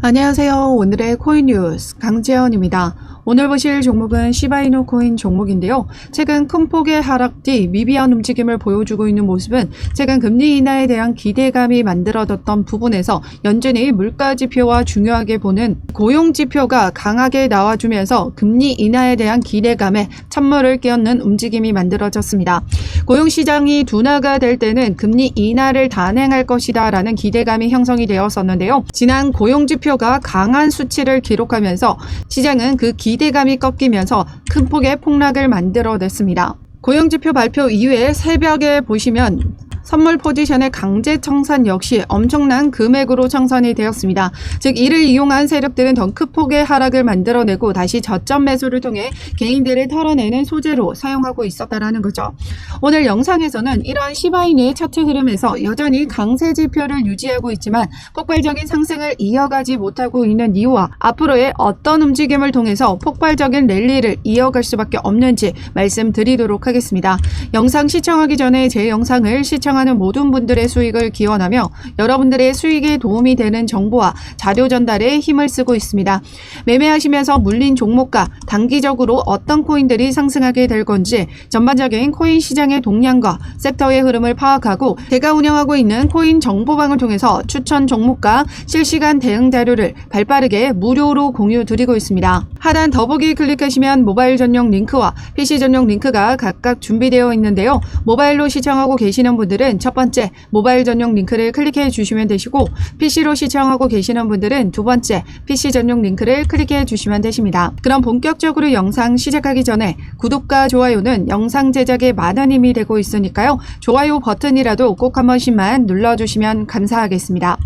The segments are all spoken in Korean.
안녕하세요. 오늘의 코인 뉴스 강재현입니다. 오늘 보실 종목은 시바이누 코인 종목인데요. 최근 큰 폭의 하락 뒤 미비한 움직임을 보여주고 있는 모습은 최근 금리 인하에 대한 기대감이 만들어졌던 부분에서 여전히 물가지표와 중요하게 보는 고용지표가 강하게 나와주면서 금리 인하에 대한 기대감에 찬물을 끼얹는 움직임이 만들어졌습니다. 고용시장이 둔화가 될 때는 금리 인하를 단행할 것이다 라는 기대감이 형성이 되었었는데요. 지난 고용지표가 강한 수치를 기록하면서 시장은 그 기대감이 꺾이면서 큰 폭의 폭락을 만들어냈습니다. 고용지표 발표 이후에 새벽에 보시면 선물 포지션의 강제 청산 역시 엄청난 금액으로 청산이 되었습니다. 즉 이를 이용한 세력들은 더 큰 폭의 하락을 만들어내고 다시 저점 매수를 통해 개인들을 털어내는 소재로 사용하고 있었다라는 거죠. 오늘 영상에서는 이러한 시바이누의 차트 흐름에서 여전히 강세 지표를 유지하고 있지만 폭발적인 상승을 이어가지 못하고 있는 이유와 앞으로의 어떤 움직임을 통해서 폭발적인 랠리를 이어갈 수밖에 없는지 말씀드리도록 하겠습니다. 영상 시청하기 전에 제 영상을 시청하는 모든 분들의 수익을 기원하며 여러분들의 수익에 도움이 되는 정보와 자료 전달에 힘을 쓰고 있습니다. 매매하시면서 물린 종목과 단기적으로 어떤 코인들이 상승하게 될 건지 전반적인 코인 시장의 동향과 섹터의 흐름을 파악하고 제가 운영하고 있는 코인 정보방을 통해서 추천 종목과 실시간 대응 자료를 발빠르게 무료로 공유 드리고 있습니다. 하단 더보기 클릭하시면 모바일 전용 링크와 PC 전용 링크가 각각 준비되어 있는데요. 모바일로 시청하고 계시는 분들은 첫 번째 모바일 전용 링크를 클릭해 주시면 되시고 PC로 시청하고 계시는 분들은 두 번째 PC 전용 링크를 클릭해 주시면 되십니다. 그럼 본격적으로 영상 시작하기 전에 구독과 좋아요는 영상 제작에 많은 힘이 되고 있으니까요. 좋아요 버튼이라도 꼭 한 번씩만 눌러주시면 감사하겠습니다.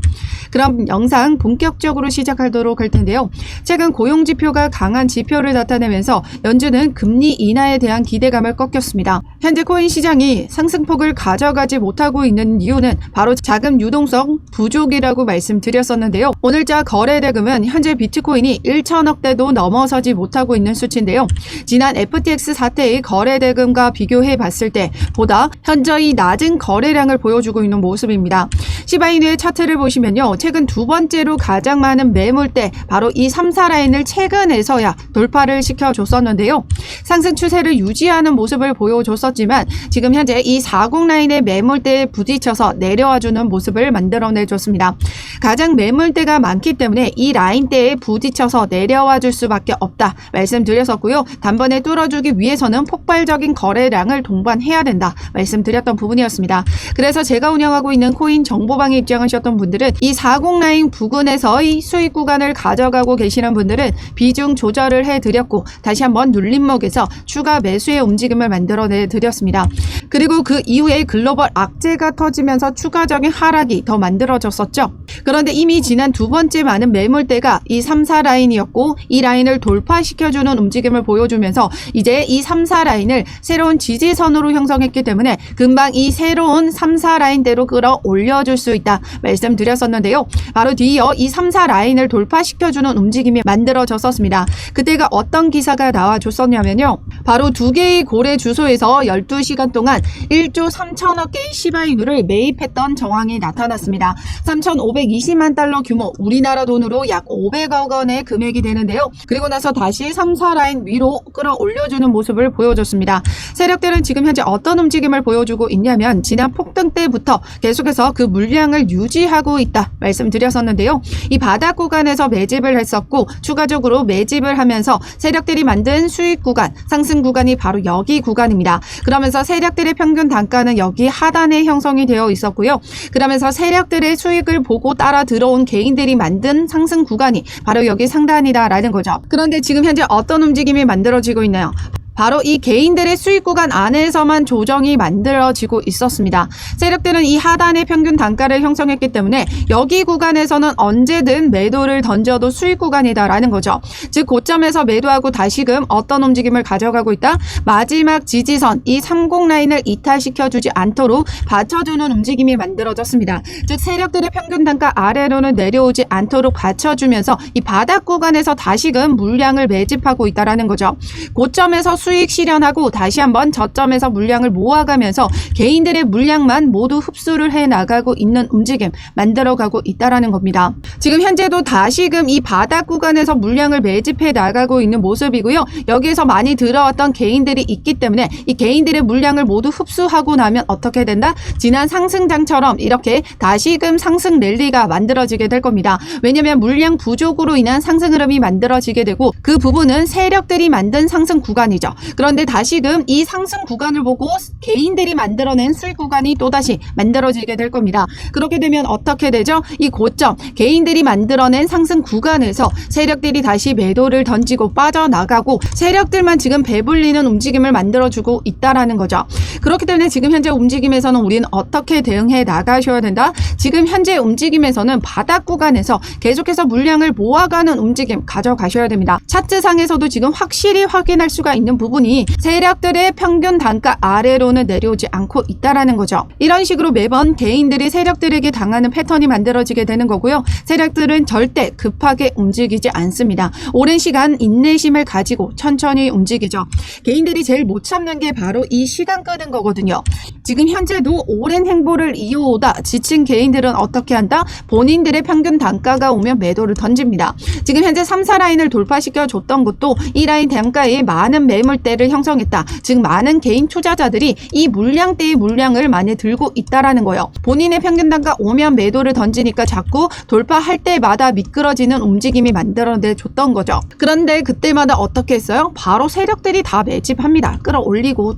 그럼 영상 본격적으로 시작하도록 할 텐데요. 최근 고용지표가 강한 지표를 나타내면서 연준은 금리 인하에 대한 기대감을 꺾였습니다. 현재 코인 시장이 상승폭을 가져가지 못하고 있는 이유는 바로 자금 유동성 부족이라고 말씀드렸었는데요. 오늘자 거래 대금은 현재 비트코인이 1천억대도 넘어서지 못하고 있는 수치인데요. 지난 FTX 사태의 거래 대금과 비교해 봤을 때 보다 현저히 낮은 거래량을 보여주고 있는 모습입니다. 시바이누의 차트를 보시면요. 최근 두 번째로 가장 많은 매물대 바로 이 3, 4라인을 최근에서야 돌파를 시켜줬었는데요. 상승 추세를 유지하는 모습을 보여줬었지만 지금 현재 이 40라인의 매물대에 부딪혀서 내려와주는 모습을 만들어내줬습니다. 가장 매물대가 많기 때문에 이 라인대에 부딪혀서 내려와줄 수밖에 없다 말씀드렸었고요. 단번에 뚫어주기 위해서는 폭발적인 거래량을 동반해야 된다 말씀드렸던 부분이었습니다. 그래서 제가 운영하고 있는 코인 정보방에 입장하셨던 분들은 이 40라인 부근에서의 수익 구간을 가져가고 계시는 분들은 비중 조절을 해드렸고 다시 한번 눌림목에서 추가 매수의 움직임을 만들어내 드렸습니다. 그리고 그 이후에 글로벌 악재가 터지면서 추가적인 하락이 더 만들어졌었죠. 그런데 이미 지난 두 번째 많은 매물대가 이 3, 4라인이었고 이 라인을 돌파시켜주는 움직임을 보여주면서 이제 이 3, 4라인을 새로운 지지선으로 형성했기 때문에 금방 이 새로운 3, 4라인대로 끌어올려줄 수 있다 말씀드렸었는데요. 바로 뒤이어 이 3, 4라인을 돌파시켜주는 움직임이 만들어졌었습니다. 그때가 어떤 기사가 나와줬었냐면요. 바로 두 개의 고래 주소에서 12시간 동안 1조 3천억 개의 시바이누를 매입했던 정황이 나타났습니다. 3,520만 달러 규모, 우리나라 돈으로 약 500억 원의 금액이 되는데요. 그리고 나서 다시 3, 4라인 위로 끌어올려주는 모습을 보여줬습니다. 세력들은 지금 현재 어떤 움직임을 보여주고 있냐면 지난 폭등 때부터 계속해서 그 물량을 유지하고 있다 말씀드렸었는데요. 이 바닥 구간에서 매집을 했었고 추가적으로 매집을 하면서 세력들이 만든 수익 구간, 상승 구간이 바로 여기 구간입니다. 그러면서 세력들의 평균 단가는 여기 하단에 형성이 되어 있었고요. 그러면서 세력들의 수익을 보고 따라 들어온 개인들이 만든 상승 구간이 바로 여기 상단이다라는 거죠. 그런데 지금 현재 어떤 움직임이 만들어지고 있나요? 바로 이 개인들의 수익 구간 안에서만 조정이 만들어지고 있었습니다. 세력들은 이 하단의 평균 단가를 형성했기 때문에 여기 구간에서는 언제든 매도를 던져도 수익 구간이다라는 거죠. 즉 고점에서 매도하고 다시금 어떤 움직임을 가져가고 있다? 마지막 지지선 이 30라인을 이탈시켜주지 않도록 받쳐주는 움직임이 만들어졌습니다. 즉 세력들의 평균 단가 아래로는 내려오지 않도록 받쳐주면서 이 바닥 구간에서 다시금 물량을 매집하고 있다라는 거죠. 고점에서 수익 실현하고 다시 한번 저점에서 물량을 모아가면서 개인들의 물량만 모두 흡수를 해 나가고 있는 움직임 만들어가고 있다라는 겁니다. 지금 현재도 다시금 이 바닥 구간에서 물량을 매집해 나가고 있는 모습이고요. 여기에서 많이 들어왔던 개인들이 있기 때문에 이 개인들의 물량을 모두 흡수하고 나면 어떻게 된다? 지난 상승장처럼 이렇게 다시금 상승 랠리가 만들어지게 될 겁니다. 왜냐하면 물량 부족으로 인한 상승 흐름이 만들어지게 되고 그 부분은 세력들이 만든 상승 구간이죠. 그런데 다시금 이 상승 구간을 보고 개인들이 만들어낸 수익 구간이 또다시 만들어지게 될 겁니다. 그렇게 되면 어떻게 되죠? 이 고점, 개인들이 만들어낸 상승 구간에서 세력들이 다시 매도를 던지고 빠져나가고 세력들만 지금 배불리는 움직임을 만들어주고 있다라는 거죠. 그렇기 때문에 지금 현재 움직임에서는 우리는 어떻게 대응해 나가셔야 된다? 지금 현재 움직임에서는 바닥 구간에서 계속해서 물량을 모아가는 움직임 가져가셔야 됩니다. 차트상에서도 지금 확실히 확인할 수가 있는 부분이 세력들의 평균 단가 아래로는 내려오지 않고 있다라는 거죠. 이런 식으로 매번 개인들이 세력들에게 당하는 패턴이 만들어지게 되는 거고요. 세력들은 절대 급하게 움직이지 않습니다. 오랜 시간 인내심을 가지고 천천히 움직이죠. 개인들이 제일 못 참는 게 바로 이 시간 끄는 거거든요. 지금 현재도 오랜 행보를 이어오다 지친 개인들은 어떻게 한다? 본인들의 평균 단가가 오면 매도를 던집니다. 지금 현재 3, 4라인을 돌파시켜 줬던 것도 이 라인 단가에 많은 매물대를 형성했다. 즉 많은 개인 투자자들이 이 물량대의 물량을 많이 들고 있다라는 거예요. 본인의 평균 단가 오면 매도를 던지니까 자꾸 돌파할 때마다 미끄러지는 움직임이 만들어내 줬던 거죠. 그런데 그때마다 어떻게 했어요? 바로 세력들이 다 매집합니다. 끌어올리고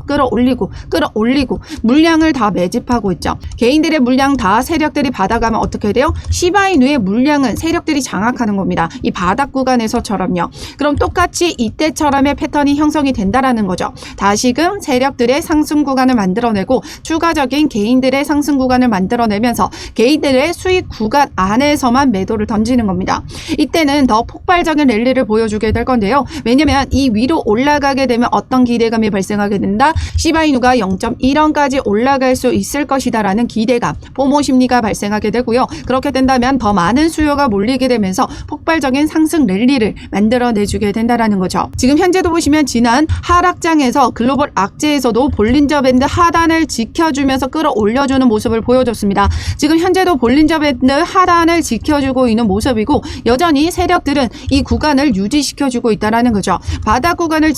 물량을 다 매집하고 있죠. 개인들의 물량 다 세력들이 받아가면 어떻게 돼요? 시바이누의 물량은 세력들이 장악하는 겁니다. 이 바닥 구간에서처럼요. 그럼 똑같이 이때처럼의 패턴이 형성이 된다라는 거죠. 다시금 세력들의 상승 구간을 만들어내고 추가적인 개인들의 상승 구간을 만들어내면서 개인들의 수익 구간 안에서만 매도를 던지는 겁니다. 이때는 더 폭발적인 랠리를 보여주게 될 건데요. 왜냐면 이 위로 올라가게 되면 어떤 기대감이 발생하게 된다? 시바이누가 0.1원까지 올라갈 수 있을 것이다라는 기대감, 포모 심리가 발생하게 되고요. 그렇게 된다면 더 많은 수요가 몰리게 되면서 폭발적인 상승 랠리를 만들어내주게 된다라는 거죠. 지금 현재도 보시면 지난 하락장에서 글로벌 악재에서도 볼린저 밴드 하단을 지켜주면서 끌어올려주는 모습을 보여줬습니다. 지금 현재도 볼린저 밴드 하단을 지켜주고 있는 모습이고 여전히 세력들은 이 구간을 유지시켜주고 있다는 거죠. 바닥 구간에서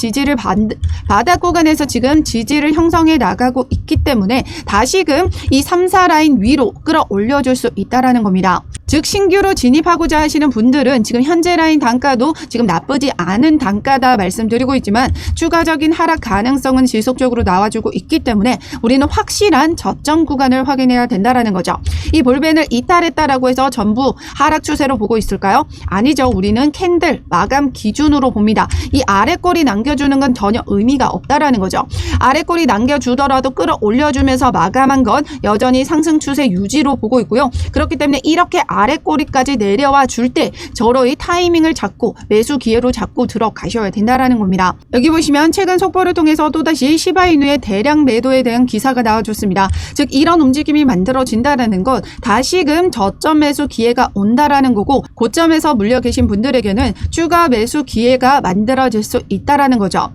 지금 지지를 형성해 나가고 있기 때문에 다시금 이 3, 4라인 위로 끌어올려줄 수 있다는 겁니다. 즉 신규로 진입하고자 하시는 분들은 지금 현재 라인 단가도 지금 나쁘지 않은 단가다 말씀드리고 있지만 추가적인 하락 가능성은 지속적으로 나와주고 있기 때문에 우리는 확실한 저점 구간을 확인해야 된다는 거죠. 이 볼벤을 이탈했다라고 해서 전부 하락 추세로 보고 있을까요? 아니죠. 우리는 캔들 마감 기준으로 봅니다. 이 아래 꼬리 남겨주는 건 전혀 의미가 없다라는 거죠. 아래 꼬리 남겨주더라도 끌어올려주면서 마감한 건 여전히 상승 추세 유지로 보고 있고요. 그렇기 때문에 이렇게 아래 꼬리까지 내려와 줄 때 저로의 타이밍을 잡고 매수 기회로 잡고 들어가셔야 된다라는 겁니다. 여기 보시면 최근 속보를 통해서 또다시 시바이누의 대량 매도에 대한 기사가 나와줬습니다. 즉 이런 움직임이 만들어진다라는 것 다시금 저점 매수 기회가 온다라는 거고 고점에서 물려 계신 분들에게는 추가 매수 기회가 만들어질 수 있다라는 거죠.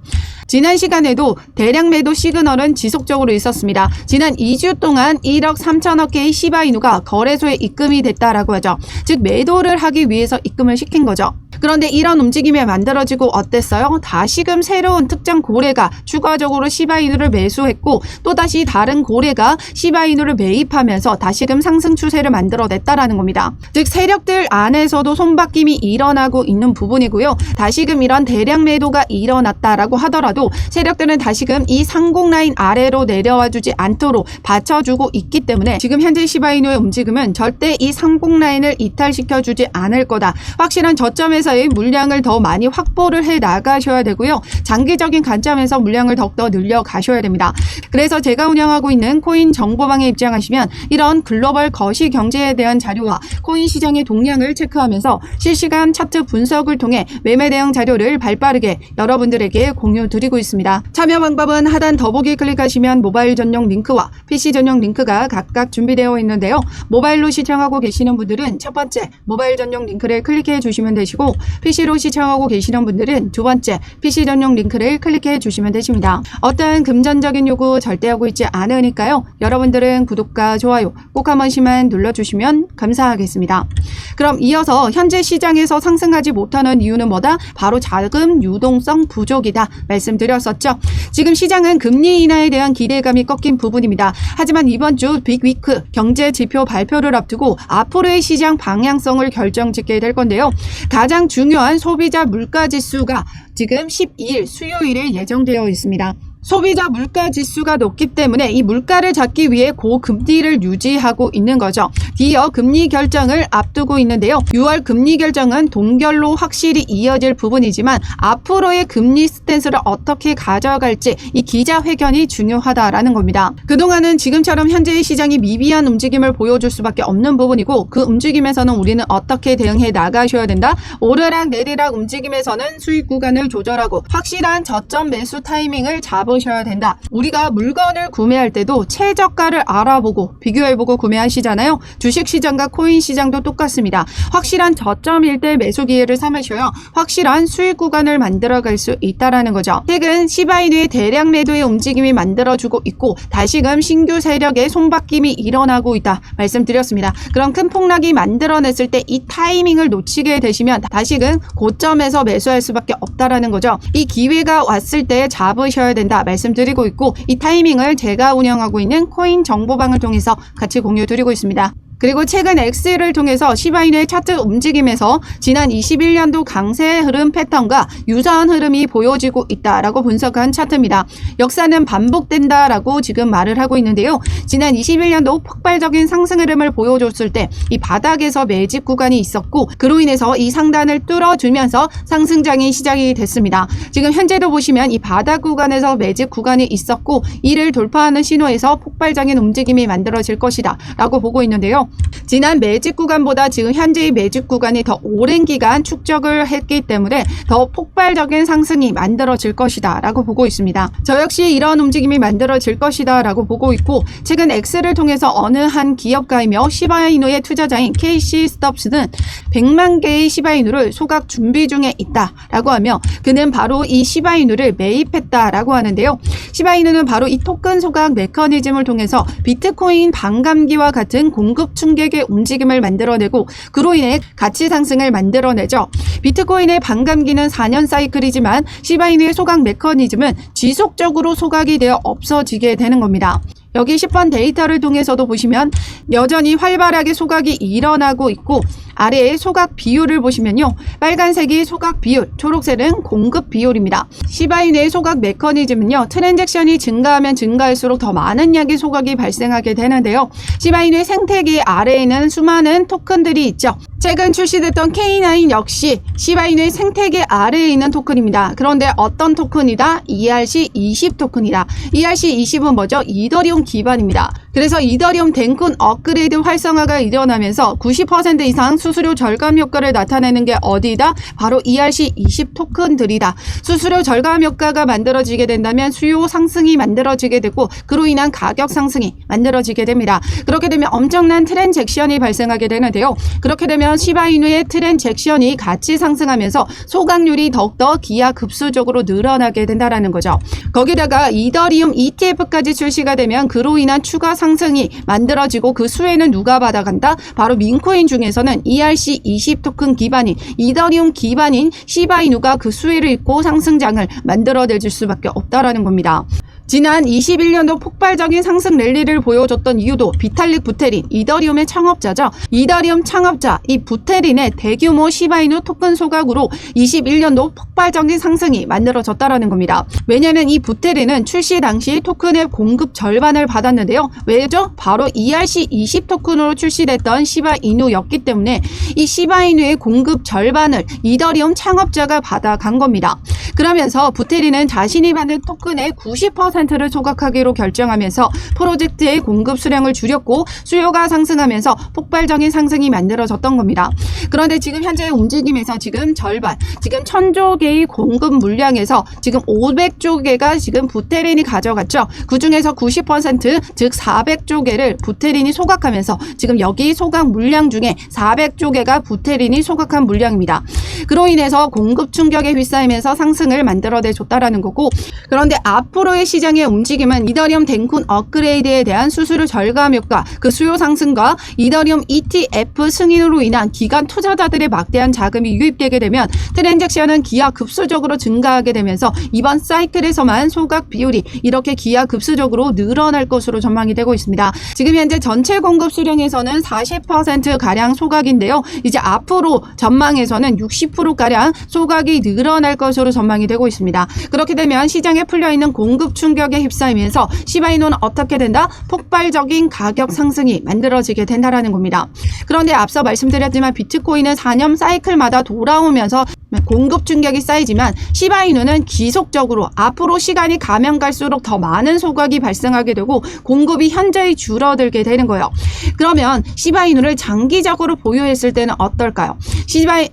지난 시간에도 대량 매도 시그널은 지속적으로 있었습니다. 지난 2주 동안 1억 3천억 개의 시바이누가 거래소에 입금이 됐다라고 하죠. 즉 매도를 하기 위해서 입금을 시킨 거죠. 그런데 이런 움직임이 만들어지고 어땠어요? 다시금 새로운 특정 고래가 추가적으로 시바이누를 매수했고 또다시 다른 고래가 시바이누를 매입하면서 다시금 상승 추세를 만들어냈다라는 겁니다. 즉 세력들 안에서도 손바뀜이 일어나고 있는 부분이고요. 다시금 이런 대량 매도가 일어났다라고 하더라도 세력들은 다시금 이 상공 라인 아래로 내려와 주지 않도록 받쳐주고 있기 때문에 지금 현재 시바이누의 움직임은 절대 이 상공 라인을 이탈시켜 주지 않을 거다. 확실한 저점에서의 물량을 더 많이 확보를 해 나가셔야 되고요. 장기적인 관점에서 물량을 더욱더 늘려 가셔야 됩니다. 그래서 제가 운영하고 있는 코인 정보방에 입장하시면 이런 글로벌 거시 경제에 대한 자료와 코인 시장의 동향을 체크하면서 실시간 차트 분석을 통해 매매 대응 자료를 발빠르게 여러분들에게 공유 드리고 있습니다. 참여 방법은 하단 더보기 클릭하시면 모바일 전용 링크와 PC 전용 링크가 각각 준비되어 있는데요. 모바일로 시청하고 계시는 분들은 첫 번째 모바일 전용 링크를 클릭해 주시면 되시고 PC로 시청하고 계시는 분들은 두 번째 PC 전용 링크를 클릭해 주시면 되십니다. 어떠한 금전적인 요구 절대 하고 있지 않으니까요. 여러분들은 구독과 좋아요 꼭 한 번씩만 눌러주시면 감사하겠습니다. 그럼 이어서 현재 시장에서 상승하지 못하는 이유는 뭐다? 바로 자금 유동성 부족이다 말씀드렸었죠. 지금 시장은 금리 인하에 대한 기대감이 꺾인 부분입니다. 하지만 이번 주 빅위크 경제 지표 발표를 앞두고 앞으로의 시장 방향성을 결정짓게 될 건데요. 가장 중요한 소비자 물가 지수가 지금 12일 수요일에 예정되어 있습니다. 소비자 물가 지수가 높기 때문에 이 물가를 잡기 위해 고금리를 유지하고 있는 거죠. 뒤이어 금리 결정을 앞두고 있는데요. 6월 금리 결정은 동결로 확실히 이어질 부분이지만 앞으로의 금리 스탠스를 어떻게 가져갈지 이 기자회견이 중요하다라는 겁니다. 그동안은 지금처럼 현재의 시장이 미비한 움직임을 보여줄 수밖에 없는 부분이고 그 움직임에서는 우리는 어떻게 대응해 나가셔야 된다? 오르락 내리락 움직임에서는 수익 구간을 조절하고 확실한 저점 매수 타이밍을 잡으셔야 된다. 우리가 물건을 구매할 때도 최저가를 알아보고 비교해보고 구매하시잖아요. 주식시장과 코인시장도 똑같습니다. 확실한 저점일 때 매수 기회를 삼으셔야 확실한 수익 구간을 만들어갈 수 있다는 거죠. 최근 시바이누의 대량 매도의 움직임이 만들어주고 있고 다시금 신규 세력의 손바뀜이 일어나고 있다 말씀드렸습니다. 그럼 큰 폭락이 만들어냈을 때 이 타이밍을 놓치게 되시면 다시금 고점에서 매수할 수밖에 없다라는 거죠. 이 기회가 왔을 때 잡으셔야 된다 말씀드리고 있고 이 타이밍을 제가 운영하고 있는 코인 정보방을 통해서 같이 공유드리고 있습니다. 그리고 최근 엑셀을 통해서 시바이누의 차트 움직임에서 지난 21년도 강세 흐름 패턴과 유사한 흐름이 보여지고 있다라고 분석한 차트입니다. 역사는 반복된다라고 지금 말을 하고 있는데요. 지난 21년도 폭발적인 상승 흐름을 보여줬을 때 이 바닥에서 매집 구간이 있었고 그로 인해서 이 상단을 뚫어주면서 상승장이 시작이 됐습니다. 지금 현재도 보시면 이 바닥 구간에서 매집 구간이 있었고 이를 돌파하는 신호에서 폭발적인 움직임이 만들어질 것이다 라고 보고 있는데요. 지난 매집 구간보다 지금 현재의 매집 구간이 더 오랜 기간 축적을 했기 때문에 더 폭발적인 상승이 만들어질 것이다 라고 보고 있습니다. 저 역시 이런 움직임이 만들어질 것이다 라고 보고 있고 최근 엑셀을 통해서 어느 한 기업가이며 시바이누의 투자자인 KC 스톱스는 100만 개의 시바이누를 소각 준비 중에 있다 라고 하며 그는 바로 이 시바이누를 매입했다 라고 하는데요. 시바이누는 바로 이 토큰 소각 메커니즘을 통해서 비트코인 반감기와 같은 공급 충격의 움직임을 만들어내고 그로 인해 가치 상승을 만들어내죠. 비트코인의 반감기는 4년 사이클이지만 시바이누의 소각 메커니즘은 지속적으로 소각이 되어 없어지게 되는 겁니다. 여기 10번 데이터를 통해서도 보시면 여전히 활발하게 소각이 일어나고 있고 아래에 소각 비율을 보시면요. 빨간색이 소각 비율, 초록색은 공급 비율입니다. 시바이누의 소각 메커니즘은요. 트랜잭션이 증가하면 증가할수록 더 많은 양의 소각이 발생하게 되는데요. 시바이누의 생태계 아래에는 수많은 토큰들이 있죠. 최근 출시됐던 K9 역시 시바이누의 생태계 아래에 있는 토큰입니다. 그런데 어떤 토큰이다? ERC20 토큰이다. ERC20은 뭐죠? 이더리움 기반입니다. 그래서 이더리움 댕쿤 업그레이드 활성화가 일어나면서 90% 이상 수수료 절감 효과를 나타내는 게 어디다? 바로 ERC20 토큰들이다. 수수료 절감 효과가 만들어지게 된다면 수요 상승이 만들어지게 되고 그로 인한 가격 상승이 만들어지게 됩니다. 그렇게 되면 엄청난 트랜잭션이 발생하게 되는데요. 그렇게 되면 시바이누의 트랜잭션이 같이 상승하면서 소각률이 더욱더 기하급수적으로 늘어나게 된다는 거죠. 거기다가 이더리움 ETF까지 출시가 되면 그로 인한 추가 상승이 만들어지고 그 수혜는 누가 받아간다? 바로 민코인 중에서는 ERC20 토큰 기반인 이더리움 기반인 시바이누가 그 수혜를 입고 상승장을 만들어낼 수밖에 없다라는 겁니다. 지난 21년도 폭발적인 상승 랠리를 보여줬던 이유도 비탈릭 부테린, 이더리움의 창업자죠. 이더리움 창업자, 이 부테린의 대규모 시바이누 토큰 소각으로 21년도 폭발적인 상승이 만들어졌다는 겁니다. 왜냐하면 이 부테린은 출시 당시 토큰의 공급 절반을 받았는데요. 왜죠? 바로 ERC20 토큰으로 출시됐던 시바이누였기 때문에 이 시바이누의 공급 절반을 이더리움 창업자가 받아간 겁니다. 그러면서 부테린은 자신이 받는 토큰의 90%를 소각하기로 결정하면서 프로젝트의 공급 수량을 줄였고 수요가 상승하면서 폭발적인 상승이 만들어졌던 겁니다. 그런데 지금 현재의 움직임에서 지금 절반, 지금 1000조 개의 공급 물량에서 지금 500조 개가 지금 부테린이 가져갔죠. 그 중에서 90%, 즉 400조 개를 부테린이 소각하면서 지금 여기 소각 물량 중에 400조 개가 부테린이 소각한 물량입니다. 그로 인해서 공급 충격에 휩싸이면서 상승을 만들어내줬다라는 거고, 그런데 앞으로의 시장의 움직임은 이더리움 댕쿤 업그레이드에 대한 수수료 절감 효과, 그 수요 상승과 이더리움 ETF 승인으로 인한 기관 투자자들의 막대한 자금이 유입되게 되면 트랜잭션은 기하급수적으로 증가하게 되면서 이번 사이클에서만 소각 비율이 이렇게 기하급수적으로 늘어날 것으로 전망이 되고 있습니다. 지금 현재 전체 공급 수량에서는 40%가량 소각인데요. 이제 앞으로 전망에서는 60%가량 소각이 늘어날 것으로 전망이 되고 있습니다. 그렇게 되면 시장에 풀려있는 공급 충격에 휩싸이면서 시바이노는 어떻게 된다? 폭발적인 가격 상승이 만들어지게 된다라는 겁니다. 그런데 앞서 말씀드렸지만 비트코인은 4년 사이클마다 돌아오면서 공급 충격이 쌓이지만 시바이누는 지속적으로 앞으로 시간이 가면 갈수록 더 많은 소각이 발생하게 되고 공급이 현저히 줄어들게 되는 거예요. 그러면 시바이누를 장기적으로 보유했을 때는 어떨까요?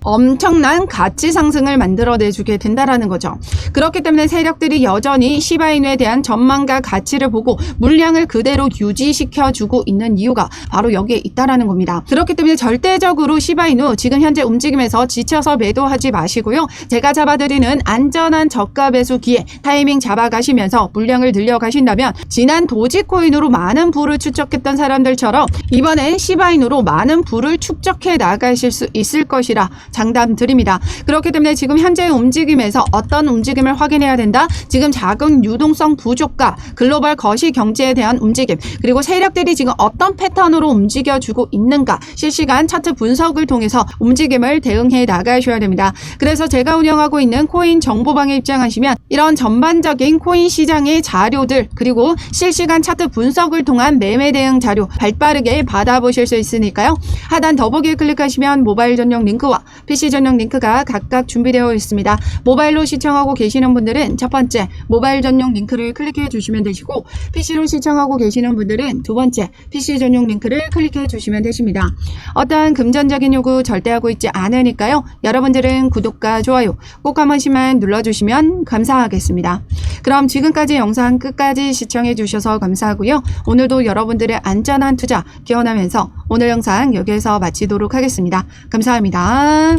엄청난 가치 상승을 만들어내주게 된다라는 거죠. 그렇기 때문에 세력들이 여전히 시바이누에 대한 전망과 가치를 보고 물량을 그대로 유지시켜주고 있는 이유가 바로 여기에 있다라는 겁니다. 그렇기 때문에 절대적으로 시바이누 지금 현재 움직임에서 지쳐서 매도하지 마시고요. 제가 잡아드리는 안전한 저가 매수 기회 타이밍 잡아가시면서 물량을 늘려가신다면 지난 도지코인으로 많은 부를 축적했던 사람들처럼 이번엔 시바이누로 많은 부를 축적해 나가실 수 있을 것이라 장담 드립니다. 그렇기 때문에 지금 현재의 움직임에서 어떤 움직임을 확인해야 된다? 지금 자금 유동성 부족과 글로벌 거시 경제에 대한 움직임, 그리고 세력들이 지금 어떤 패턴으로 움직여주고 있는가 실시간 차트 분석을 통해서 움직임을 대응해 나가셔야 됩니다. 그래서 제가 운영하고 있는 코인 정보방에 입장하시면 이런 전반적인 코인 시장의 자료들, 그리고 실시간 차트 분석을 통한 매매 대응 자료 발빠르게 받아보실 수 있으니까요. 하단 더보기에 클릭하시면 모바일 전용 링크와 PC 전용 링크가 각각 준비되어 있습니다. 모바일로 시청하고 계시는 분들은 첫 번째 모바일 전용 링크를 클릭해 주시면 되시고, PC로 시청하고 계시는 분들은 두 번째 PC 전용 링크를 클릭해 주시면 되십니다. 어떠한 금전적인 요구 절대 하고 있지 않으니까요. 여러분들은 구독과 좋아요 꼭 한 번씩만 눌러주시면 감사하겠습니다. 그럼 지금까지 영상 끝까지 시청해 주셔서 감사하고요. 오늘도 여러분들의 안전한 투자 기원하면서 오늘 영상 여기에서 마치도록 하겠습니다. 감사합니다.